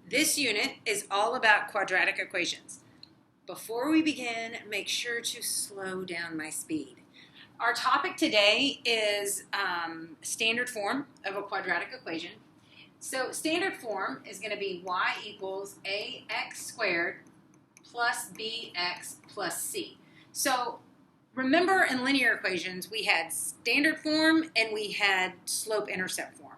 This unit is all about quadratic equations. Before we begin, make sure to slow down my speed. Our topic today is standard form of a quadratic equation. So standard form is going to be y equals ax squared plus bx plus c. So remember, in linear equations, we had standard form and we had slope-intercept form.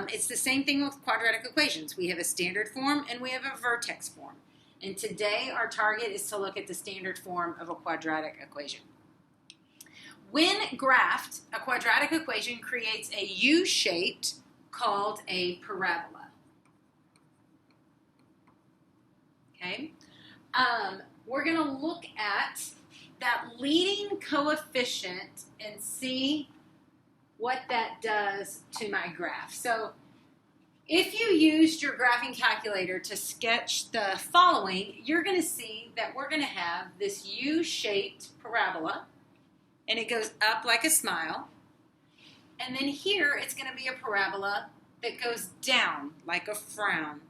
It's the same thing with quadratic equations. We have a standard form and we have a vertex form. And today our target is to look at the standard form of a quadratic equation. When graphed, a quadratic equation creates a U-shaped called a parabola. Okay? We're going to look at that leading coefficient and see what that does to my graph. So if you used your graphing calculator to sketch the following, you're going to see that we're going to have this U-shaped parabola, and it goes up like a smile. And then here it's going to be a parabola that goes down like a frown.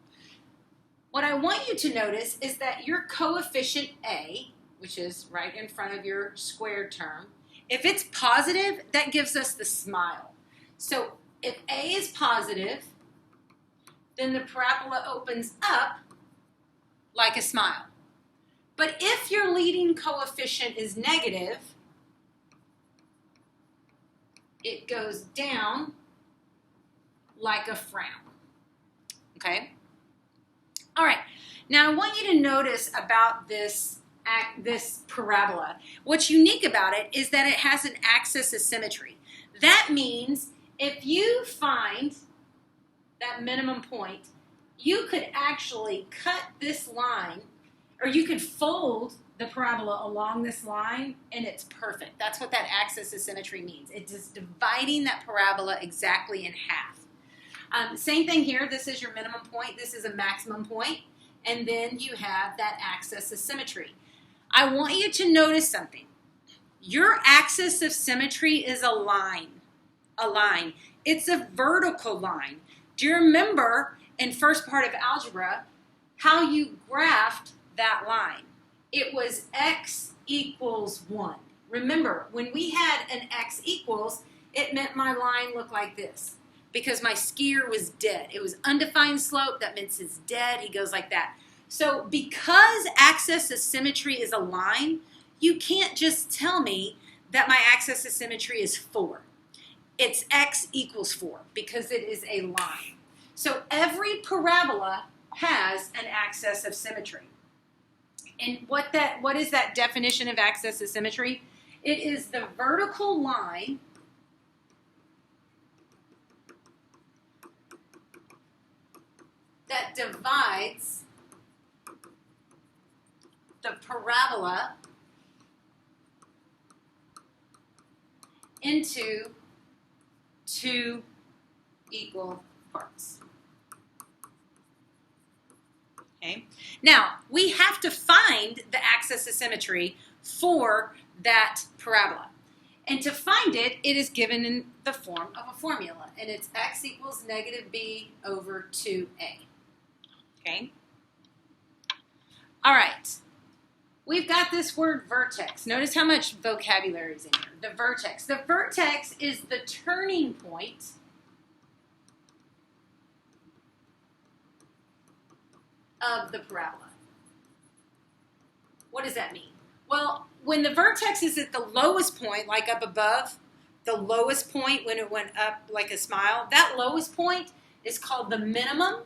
What I want you to notice is that your coefficient A, which is right in front of your squared term, if it's positive, that gives us the smile. So if A is positive, then the parabola opens up like a smile. But if your leading coefficient is negative, it goes down like a frown. Okay? All right. Now I want you to notice about this parabola. What's unique about it is that it has an axis of symmetry. That means if you find that minimum point, you could actually cut this line, or you could fold the parabola along this line, and it's perfect. That's what that axis of symmetry means. It's just dividing that parabola exactly in half. Same thing here. This is your minimum point. This is a maximum point. And then you have that axis of symmetry. I want you to notice something. Your axis of symmetry is a line. A line. It's a vertical line. Do you remember in first part of algebra how you graphed that line? It was x equals 1. Remember, when we had an x equals, it meant my line looked like this because my skier was dead. It was undefined slope. That means it's dead. He goes like that. So because axis of symmetry is a line, you can't just tell me that my axis of symmetry is 4. It's x equals 4 because it is a line. So every parabola has an axis of symmetry. And what is that definition of axis of symmetry? It is the vertical line that divides the parabola into two equal parts. Okay. Now, we have to find the axis of symmetry for that parabola. And to find it, it is given in the form of a formula. And it's x equals negative b over 2a. Okay? All right. We've got this word vertex. Notice how much vocabulary is in here. The vertex. The vertex is the turning point of the parabola. What does that mean? Well, when the vertex is at the lowest point, like up above, the lowest point when it went up like a smile, that lowest point is called the minimum.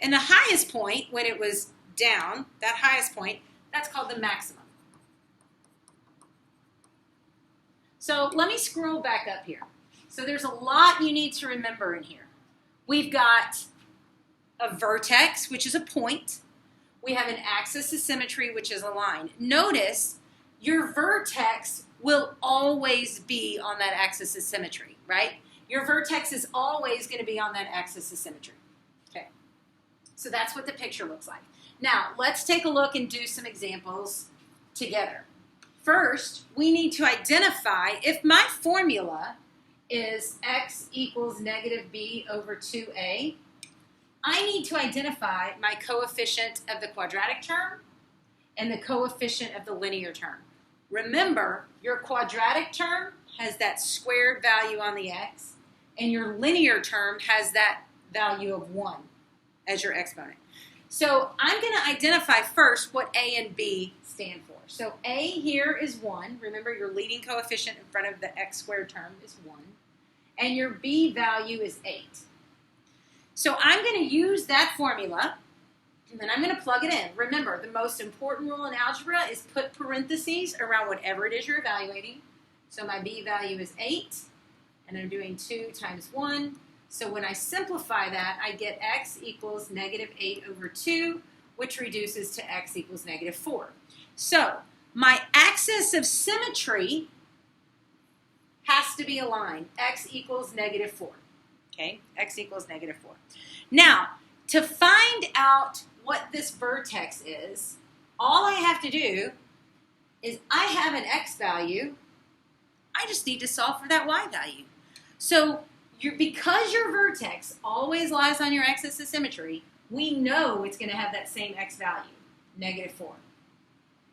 And the highest point, when it was down, that highest point, that's called the maximum. So let me scroll back up here. So there's a lot you need to remember in here. We've got a vertex, which is a point. We have an axis of symmetry, which is a line. Notice your vertex will always be on that axis of symmetry, right? Your vertex is always going to be on that axis of symmetry. Okay. So that's what the picture looks like. Now, let's take a look and do some examples together. First, we need to identify if my formula is x equals negative b over 2a, I need to identify my coefficient of the quadratic term and the coefficient of the linear term. Remember, your quadratic term has that squared value on the x, and your linear term has that value of 1 as your exponent. So I'm going to identify first what a and b stand for. So a here is 1. Remember, your leading coefficient in front of the x squared term is 1. And your b value is 8. So I'm going to use that formula, and then I'm going to plug it in. Remember, the most important rule in algebra is put parentheses around whatever it is you're evaluating. So my b value is 8, and I'm doing 2 times 1. So when I simplify that, I get x equals negative 8 over 2, which reduces to x equals negative 4. So my axis of symmetry has to be aligned. X equals negative 4. Okay, x equals negative 4. Now, to find out what this vertex is, all I have to do is I have an x value. I just need to solve for that y value. So because your vertex always lies on your axis of symmetry, we know it's going to have that same x value, negative 4.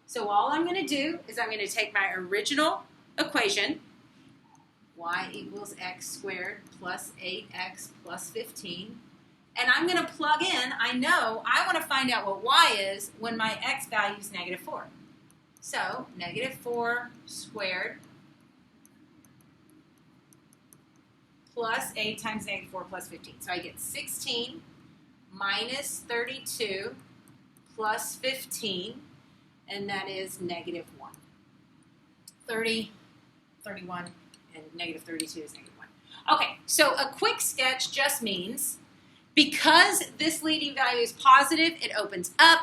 So all I'm going to do is I'm going to take my original equation, y equals x squared plus 8x plus 15, and I'm going to plug in, I know I want to find out what y is when my x value is negative 4. So negative 4 squared plus 8 times negative 4 plus 15. So I get 16 minus 32 plus 15, and that is negative 1. 30, 31, and negative 32 is negative 1. Okay, so a quick sketch just means because this leading value is positive, it opens up.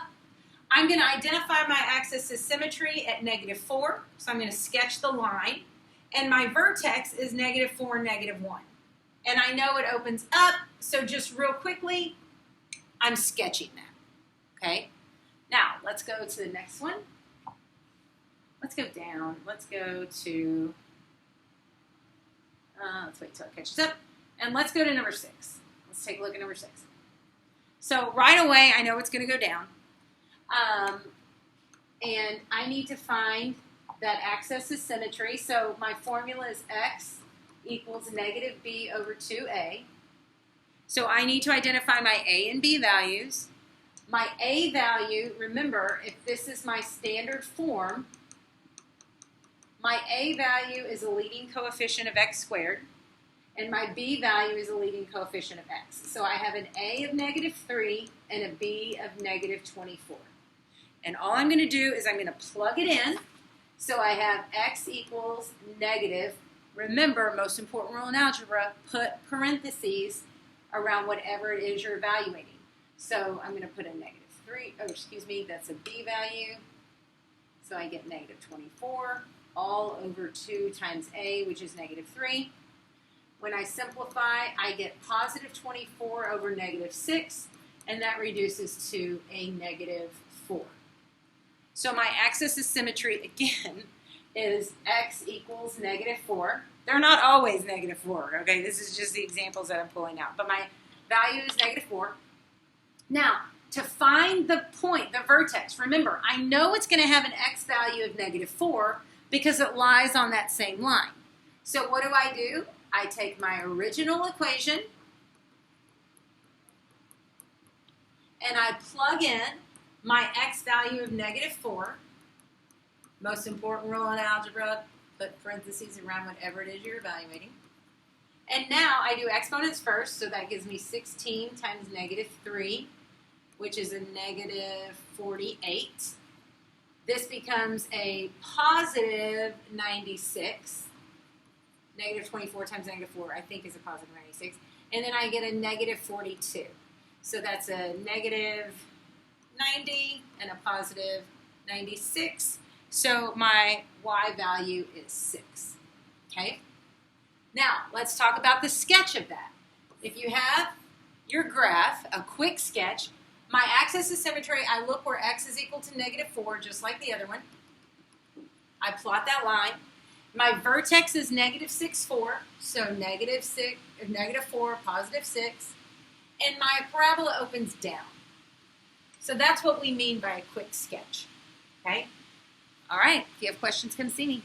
I'm going to identify my axis of symmetry at negative 4, so I'm going to sketch the line, and my vertex is negative 4, negative 1. And I know it opens up, so just real quickly, I'm sketching that, okay? Now, let's go to the next one. Let's go down. Let's go to, let's wait till it catches up. And let's go to number 6. Let's take a look at number 6. So right away, I know it's going to go down. And I need to find that axis of symmetry. So my formula is x equals negative b over 2a. So I need to identify my a and b values. My a value, remember, if this is my standard form, my a value is a leading coefficient of x squared, and my b value is a leading coefficient of x. So I have an a of negative 3 and a b of negative 24. And all I'm going to do is I'm going to plug it in. So I have x equals negative. Remember, most important rule in algebra, put parentheses around whatever it is you're evaluating. So I'm going to put a negative 3, that's a b value. So I get negative 24 all over 2 times a, which is negative 3. When I simplify, I get positive 24 over negative 6, and that reduces to a negative 4. So my axis of symmetry, again, is x equals negative 4. They're not always negative 4, okay? This is just the examples that I'm pulling out. But my value is negative 4. Now, to find the point, the vertex, remember, I know it's going to have an x value of negative 4 because it lies on that same line. So what do? I take my original equation and I plug in my x value of negative 4. Most important rule in algebra, put parentheses around whatever it is you're evaluating. And now I do exponents first, so that gives me 16 times negative 3, which is a negative 48. This becomes a positive 96. Negative 24 times negative 4, I think, is a positive 96. And then I get a negative 42. So that's a negative 90 and a positive 96. So my y value is 6. Okay? Now, let's talk about the sketch of that. If you have your graph, a quick sketch, my axis of symmetry, I look where x is equal to negative 4, just like the other one. I plot that line. My vertex is -6, 4, so -6, -4, +6, and my parabola opens down. So that's what we mean by a quick sketch, okay? All right, if you have questions, come see me.